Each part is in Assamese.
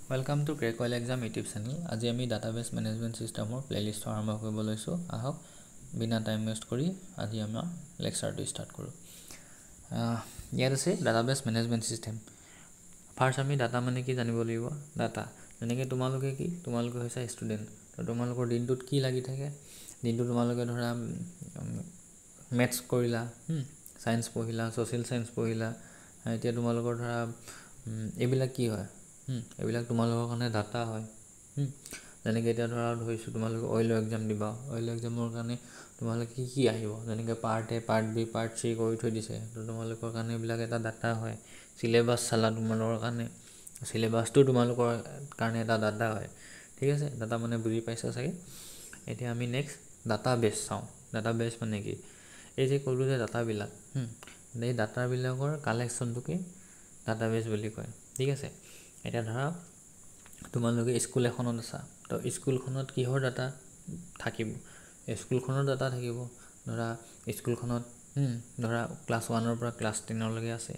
Welcome to Crack Oil Exam YouTube channel. আজি আমি ডাটাবেস ম্যানেজমেন্ট সিস্টেমৰ প্লেলিষ্ট আৰম্ভ কৰিব লৈছো। আহক বিনা টাইম ওয়েষ্ট কৰি আজি আমাৰ লেকচাৰটো ষ্টাৰ্ট কৰো। ইয়াত আছে ডাটাবেস ম্যানেজমেন্ট সিস্টেম। ফাৰ্স্ট আমি ডাটা মানে কি জানিব লাগিব। ডাটা যেনেকৈ তোমালোকে কি তোমালোকে হৈছে ষ্টুডেন্ট। তো তোমালোকৰ দিনটোত কি লাগি থাকে? দিনটো তোমালোকে ধৰা ম্যাথছ কৰিলা, সায়েন্স পঢ়িলা, সোশ্যাল সায়েন্স পঢ়িলা। এতিয়া তোমালোকৰ ধৰা এইবিলাক কি হয়? এইবিলাক তোমালোকৰ কাৰণে ডাটা হয়। যেনেকৈ এতিয়া ধৰা ধৰিছোঁ তোমালোকে অইলৰ এক্সাম দিবা। অইলৰ এক্সামৰ কাৰণে তোমালোকে কি আহিব? যেনেকৈ পাৰ্ট এ, পাৰ্ট বি, পাৰ্ট চি কৰি থৈ দিছে। তো তোমালোকৰ কাৰণে এইবিলাক এটা ডাটা হয়। সিলেবাছ চালা তোমালোকৰ কাৰণে, সিলেবাছটো তোমালোকৰ কাৰণে এটা ডাটা হয়। ঠিক আছে, ডাটা মানে বুজি পাইছা চাগে। এতিয়া আমি নেক্সট ডাটাবেছ চাওঁ। ডাটাবেছ মানে কি? এই যে ক'লোঁ যে ডাটাবিলাক, এই ডাটাবিলাকৰ কালেকশ্যনটোকে ডাটাবেছ বুলি কয়। ঠিক আছে, এতিয়া ধৰা তোমালোকে স্কুল এখনত আছা। তো স্কুলখনত কিহৰ ডাটা থাকিব? স্কুলখনৰ ডাটা থাকিব। ধৰা স্কুলখনত ধৰা ক্লাছ 1ৰ পৰা ক্লাছ 10লৈকে আছে।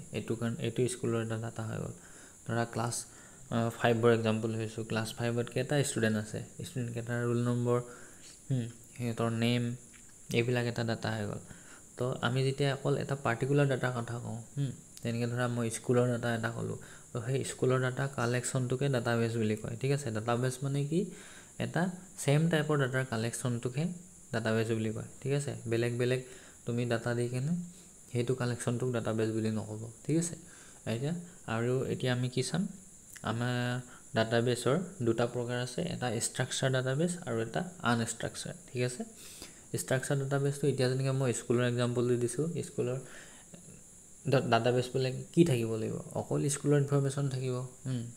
এইটো স্কুলৰ এটা ডাটা হৈ গ'ল। ধৰা ক্লাছ 5ৰ এক্সাম্পল লৈছোঁ। ক্লাছ 5ত কেইটা ষ্টুডেণ্ট আছে? ষ্টুডেণ্টকেইটাৰ ৰোল নম্বৰ, সিহঁতৰ নেম, এইবিলাক এটা ডাটা হৈ গ'ল। তো আমি যেতিয়া অকল এটা পাৰ্টিকুলাৰ ডাটাৰ কথা কওঁ, তেনেকৈ ধৰা মই স্কুলৰ ডাটা এটা ক'লোঁ। তো সেই স্কুলৰ ডাটা কালেকশ্যনটোকে ডাটাবেছ বুলি কয়। ঠিক আছে, ডাটাবেছ মানে কি? এটা সেম টাইপৰ ডাটাৰ কালেকশ্যনটোকে ডাটাবেছ বুলি কয়। ঠিক আছে, বেলেগ বেলেগ তুমি ডাটা দি কেনে সেইটো কালেকশ্যনটোক ডাটাবেছ বুলি নক'ব। ঠিক আছে, এতিয়া আমি কি চাম? আমাৰ ডাটাবেছৰ দুটা প্ৰকাৰ আছে। এটা ষ্ট্ৰাকচাৰ ডাটাবেছ আৰু এটা আনষ্ট্ৰাকচাৰ। ঠিক আছে, ষ্ট্ৰাকচাৰ ডাটাবেছটো এতিয়া যেনেকৈ মই স্কুলৰ এক্সাম্পলটো দিছোঁ। স্কুলৰ ডাটাবেছবিলাক কি থাকিব লাগিব? অকল স্কুলৰ ইনফৰমেশ্যন থাকিব,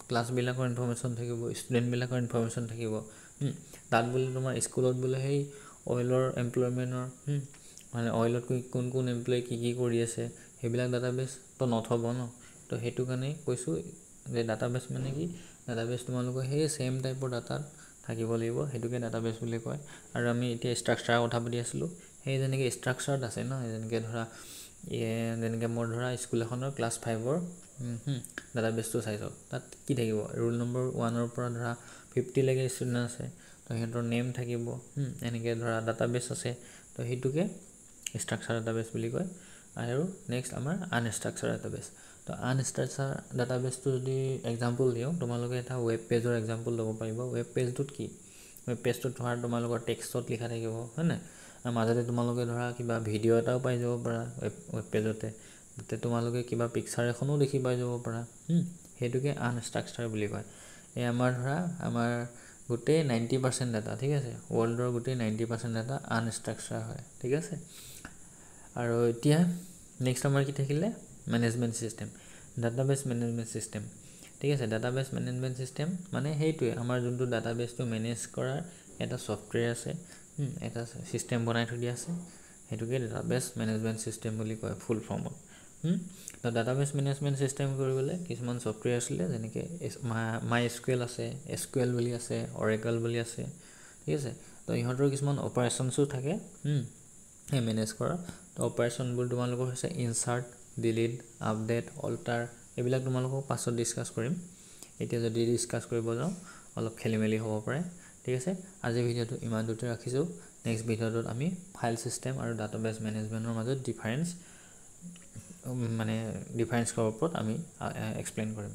ক্লাছবিলাকৰ ইনফৰমেশ্যন থাকিব, ষ্টুডেণ্টবিলাকৰ ইনফৰমেশ্যন থাকিব। তাত বোলে তোমাৰ স্কুলত বোলে সেই অইলৰ এমপ্লয়মেণ্টৰ মানে অইলত কোন কোন এমপ্লয় কি কৰি আছে, সেইবিলাক ডাটাবেছটো নথ'ব ন। তো সেইটো কাৰণে কৈছোঁ যে ডাটাবেছ মানে কি? ডাটাবেছ তোমালোকৰ সেই সেম টাইপৰ ডাটাত থাকিব লাগিব, সেইটোকে ডাটাবেছ বুলি কয়। আৰু আমি এতিয়া ষ্ট্ৰাকচাৰৰ কথা পাতি আছিলোঁ। সেই যেনেকৈ ষ্ট্ৰাকচাৰত আছে ন, যেনেকৈ ধৰা যেনেকৈ মই ধৰা স্কুল এখনৰ ক্লাছ 5ৰ ডাটাবেছটো চাইছোঁ। তাত কি থাকিব? ৰোল নম্বৰ 1ৰ পৰা ধৰা 50লৈকে ষ্টুডেণ্ট আছে। তো সিহঁতৰ নেম থাকিব। এনেকৈ ধৰা ডাটাবেছ আছে। তো সেইটোকে ষ্ট্ৰাকচাৰ ডাটাবেছ বুলি কয়। আৰু নেক্সট আমাৰ আনষ্ট্ৰাকচাৰ ডাটাবেছ। তো আনষ্ট্ৰাকচাৰ ডাটাবেছটো যদি এক্সাম্পল দিওঁ, তোমালোকে এটা ৱেব পেজৰ এক্সাম্পল ল'ব পাৰিব। ৱেব পেজটোত কি? ৱেব পেজটোত ধৰা তোমালোকৰ টেক্সটত লিখা থাকিব, হয় নাই? আৰু মাজতে তোমালোকে ধৰা কিবা ভিডিঅ' এটাও পাই যাব পাৰা ৱেব পেজতে। তাতে তোমালোকে কিবা পিকচাৰ এখনো দেখি পাই যাব পাৰা। সেইটোকে আনষ্ট্ৰাকচাৰ বুলি কয়। এই আমাৰ ধৰা আমাৰ গোটেই 90% ডাটা, ঠিক আছে, ৱৰ্ল্ডৰ গোটেই 90% ডাটা আনষ্ট্ৰাকচাৰ হয়। ঠিক আছে, আৰু এতিয়া নেক্সট আমাৰ কি থাকিলে? Management system, database management system. ঠিক আছে, ডাটাবেছ মেনেজমেণ্ট ছিষ্টেম মানে সেইটোৱে আমাৰ যোনটো ডাটাবেছটো মেনেজ কৰাৰ এটা ছফ্টৱেৰ আছে, এটা ছিষ্টেম বনাই থৈ দিয়া আছে। সেইটোকে ডাটাবেছ মেনেজমেণ্ট ছিষ্টেম বুলি কয় ফুল ফৰ্মত। তো ডাটাবেছ মেনেজমেণ্ট ছিষ্টেম কৰিবলৈ কিছুমান ছফ্টৱেৰ আছিলে, যেনেকৈ MySQL আছে, SQL বুলি আছে, Oracle বুলি আছে। ঠিক আছে, তো ইহঁতৰ কিছুমান অপাৰেশ্যনছো থাকে সেই মেনেজ কৰা। তো অপাৰেশ্যনবোৰ তোমালোকৰ হৈছে ইনচাৰ্ট, ডিলিট, আপডেট, অল্টাৰ। এইবিলাক তোমালোকক পাছত ডিছকাছ কৰিম। এতিয়া যদি ডিছকাছ কৰিব যাওঁ অলপ খেলি মেলি হ'ব পাৰে। ঠিক আছে, আজিৰ ভিডিঅ'টো ইমান দূৰতে ৰাখিছোঁ। নেক্সট ভিডিঅ'টোত আমি ফাইল ছিষ্টেম আৰু ডাটাবেছ মেনেজমেণ্টৰ মাজত ডিফাৰেঞ্চৰ ওপৰত আমি এক্সপ্লেইন কৰিম।